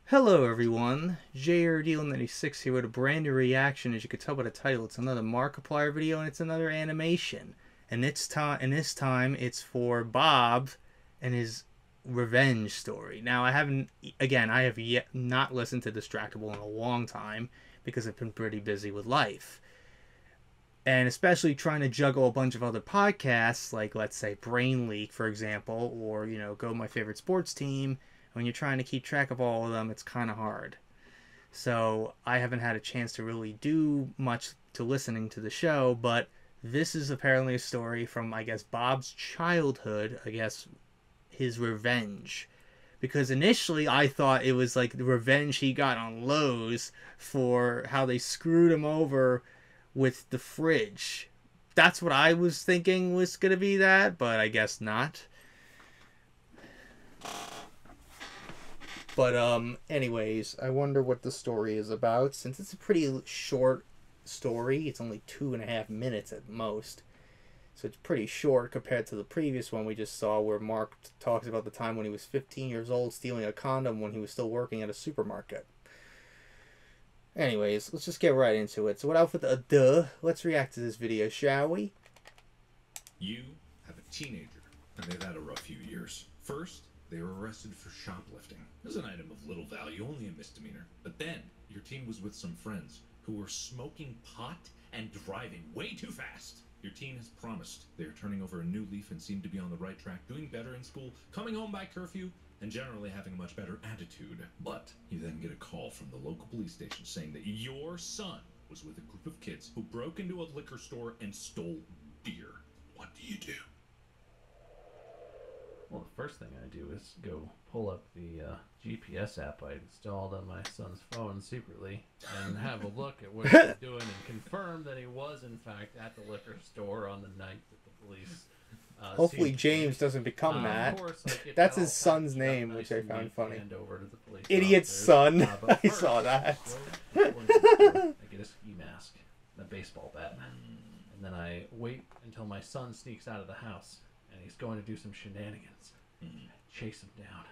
Hello everyone, JRDeal96 here with a brand new reaction. As you can tell by the title, it's another Markiplier video and it's another animation. And this time it's for Bob and his revenge story. Now I have yet not listened to Distractable in a long time because I've been pretty busy with life. And especially trying to juggle a bunch of other podcasts, like let's say Brain Leak, for example, or Go My Favorite Sports Team. When you're trying to keep track of all of them, it's kind of hard. So I haven't had a chance to really do much to listening to the show, but this is apparently a story from, I guess, Bob's childhood, I guess, his revenge. Because initially I thought it was like the revenge he got on Lowe's for how they screwed him over with the fridge. That's what I was thinking was going to be that, but I guess not. But, anyways, I wonder what the story is about. Since it's a pretty short story, it's only 2.5 minutes at most. So it's pretty short compared to the previous one we just saw where Mark talks about the time when he was 15 years old stealing a condom when he was still working at a supermarket. Anyways, let's just get right into it. So without further ado, let's react to this video, shall we? You have a teenager, and they've had a rough few years. First, they were arrested for shoplifting. It was an item of little value, only a misdemeanor. But then, your teen was with some friends who were smoking pot and driving way too fast. Your teen has promised they are turning over a new leaf and seem to be on the right track, doing better in school, coming home by curfew, and generally having a much better attitude. But you then get a call from the local police station saying that your son was with a group of kids who broke into a liquor store and stole beer. What do you do? Well, the first thing I do is go pull up the GPS app I installed on my son's phone secretly and have a look at what he's doing and confirm that he was, in fact, at the liquor store on the night that the police Hopefully James doesn't become that. Course, That's his son's name, which I found funny. Over to the police Idiot's son. I saw that. I get a ski mask and a baseball bat. And then I wait until my son sneaks out of the house and he's going to do some shenanigans. Chase him down.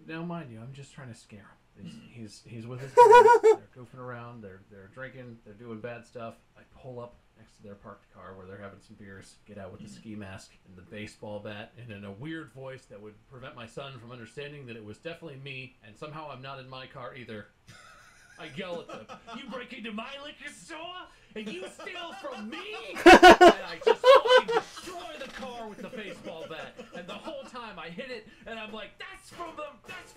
Now, mind you, I'm just trying to scare him. He's with his friends. They're goofing around. They're drinking. They're doing bad stuff. I pull up next to their parked car where they're having some beers. Get out with the ski mask and the baseball bat, and in a weird voice that would prevent my son from understanding that it was definitely me. And somehow I'm not in my car either. I yell at them. You break into my liquor store and you steal from me? And I just fucking destroy the car with the baseball bat. And the whole time I hit it and I'm like, that's from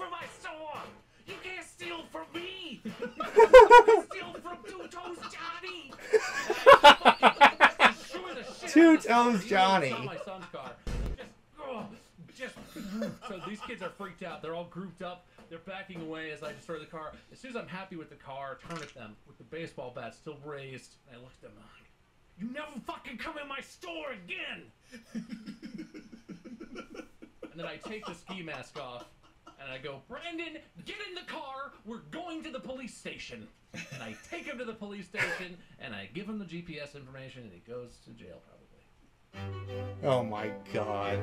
my store. You can't steal from me. You steal from Two Toes Johnny. Two Toes Johnny. My son's car. So these kids are freaked out. They're all grouped up. They're backing away as I destroy the car. As soon as I'm happy with the car, I turn at them with the baseball bat still raised. And I look at them like, you never fucking come in my store again! And then I take the ski mask off and I go, Brandon, get in the car. We're going to the police station. And I take him to the police station and I give him the GPS information and he goes to jail probably. Oh my god.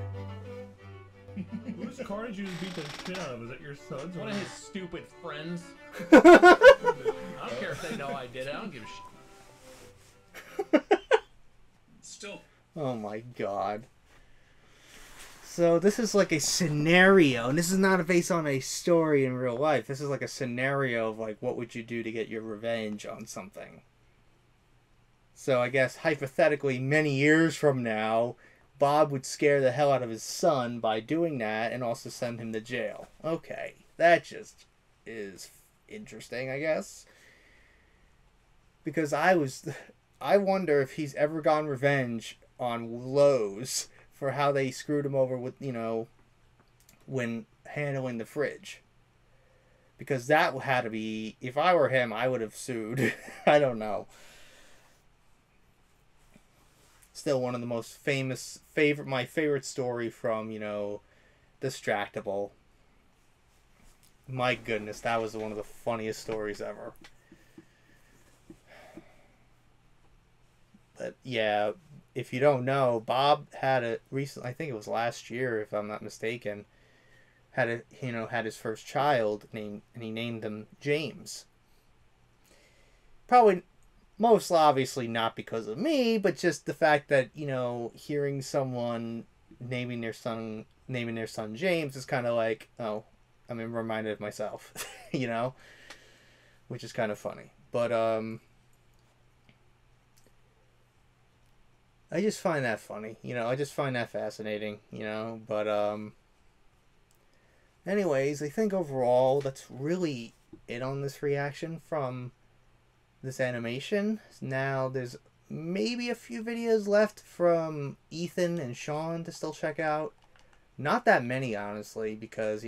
Whose car did you just beat the shit out of? Was that your son's? One of his stupid friends. I don't care if they know I did it. I don't give a shit. Still. Oh my god. So this is like a scenario, and this is not based on a story in real life. This is like a scenario of like, what would you do to get your revenge on something? So I guess hypothetically, many years from now, Bob would scare the hell out of his son by doing that and also send him to jail. Okay, that just is interesting, I guess. Because I wonder if he's ever gotten revenge on Lowe's for how they screwed him over with, when handling the fridge. Because that had to be, if I were him, I would have sued. I don't know. Still one of the most my favorite story from, Distractable. My goodness, that was one of the funniest stories ever. But yeah, if you don't know, Bob had a recent, I think it was last year, if I'm not mistaken, had his first child named, and he named them James. Probably, most obviously not because of me, but just the fact that, hearing someone naming their son James is kind of like, oh, I'm reminded of myself, which is kind of funny. But I just find that funny, I just find that fascinating, but anyways, I think overall that's really it on this reaction from this animation. Now there's maybe a few videos left from Ethan and Sean to still check out. Not that many, honestly, because,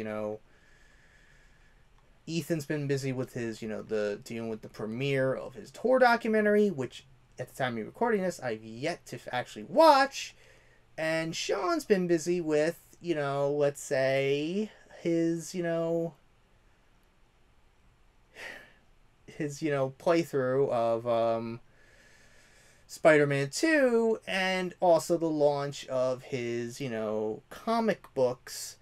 Ethan's been busy with his, dealing with the premiere of his tour documentary, which at the time of recording this, I've yet to actually watch. And Sean's been busy with, let's say, his playthrough of Spider-Man 2, and also the launch of his, comic books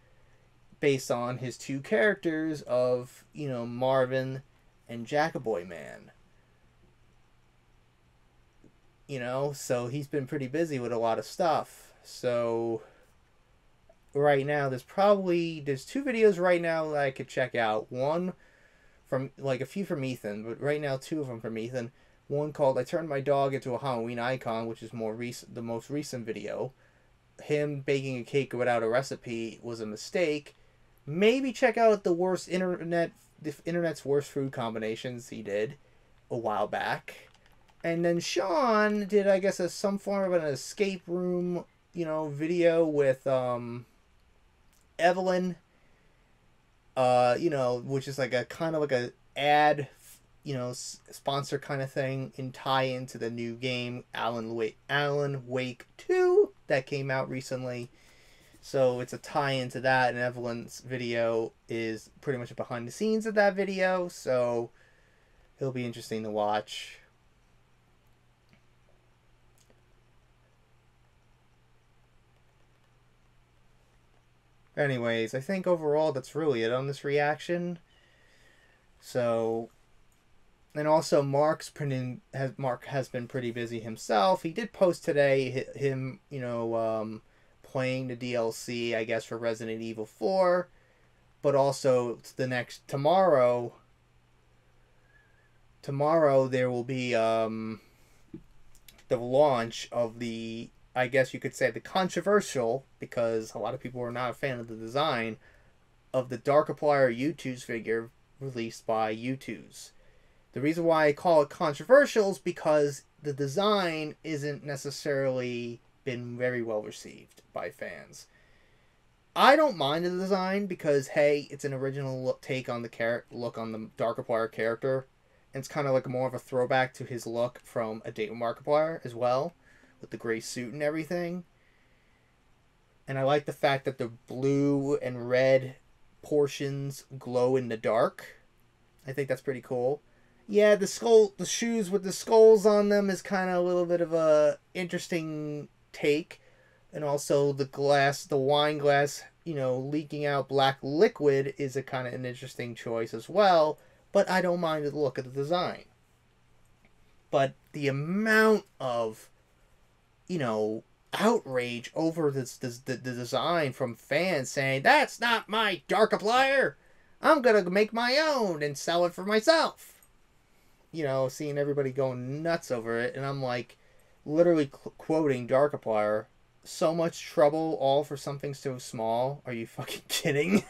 based on his two characters of, Marvin and Jackaboy Man. So he's been pretty busy with a lot of stuff. So right now there's two videos right now that I could check out. One from, a few from Ethan, but right now two of them from Ethan. One called I Turned My Dog Into a Halloween Icon, which is the most recent video. Him baking a cake without a recipe was a mistake. Maybe check out the internet's worst food combinations he did a while back. And then Sean did, I guess, some form of an escape room, video with Evelyn. Which is like a kind of like a ad, sponsor kind of thing, in tie into the new game Alan Wake 2 that came out recently. So it's a tie into that, and Evelyn's video is pretty much behind the scenes of that video, so it'll be interesting to watch. Anyways, I think overall that's really it on this reaction. So, and also Mark has been pretty busy himself. He did post today him, playing the DLC, I guess, for Resident Evil 4, but also tomorrow there will be the launch of the, I guess you could say, the controversial, because a lot of people are not a fan of the design, of the Darkiplier U2's figure released by U2's. The reason why I call it controversial is because the design isn't necessarily been very well received by fans. I don't mind the design because, hey, it's an original take on the look on the Darkiplier character. And it's kind of like more of a throwback to his look from A Date with Markiplier as well, with the gray suit and everything. And I like the fact that the blue and red portions glow in the dark. I think that's pretty cool. Yeah, the shoes with the skulls on them is kind of a little bit of a interesting take. And also the wine glass, leaking out black liquid is a kind of an interesting choice as well. But I don't mind the look of the design. But the amount of, outrage over the design from fans saying, that's not my Darkiplier, I'm going to make my own and sell it for myself. Seeing everybody going nuts over it. And I'm like, literally quoting Darkiplier, so much trouble all for something so small. Are you fucking kidding?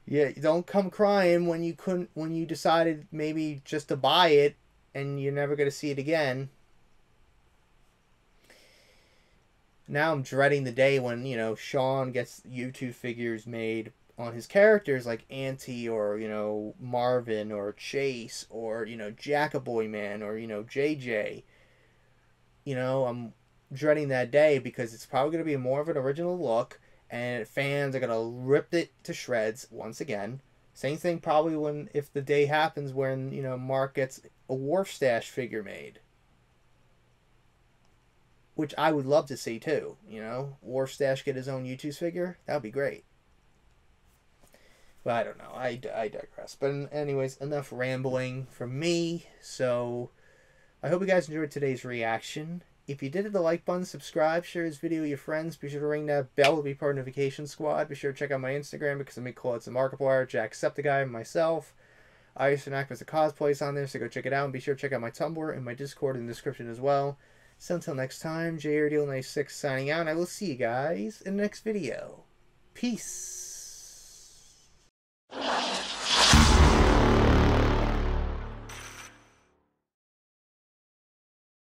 Yeah, don't come crying when you decided maybe just to buy it and you're never going to see it again. Now I'm dreading the day when, Sean gets YouTube figures made on his characters like Auntie or, Marvin or Chase or, Jackaboy Man or, JJ. I'm dreading that day because it's probably going to be more of an original look. And fans are going to rip it to shreds once again. Same thing probably if the day happens when, Mark gets a Wharf Stash figure made. which I would love to see too. You know, War Stash get his own YouTube figure. That would be great. But I don't know. I digress. But anyways, enough rambling from me. So I hope you guys enjoyed today's reaction. If you did hit the like button, subscribe, share this video with your friends. Be sure to ring that bell to be part of the notification squad. Be sure to check out my Instagram because I make callouts to Markiplier, Jacksepticeye, and myself. I used to act as a cosplays on there, so go check it out. And be sure to check out my Tumblr and my Discord in the description as well. So until next time, JRDeal96 signing out. And I will see you guys in the next video. Peace.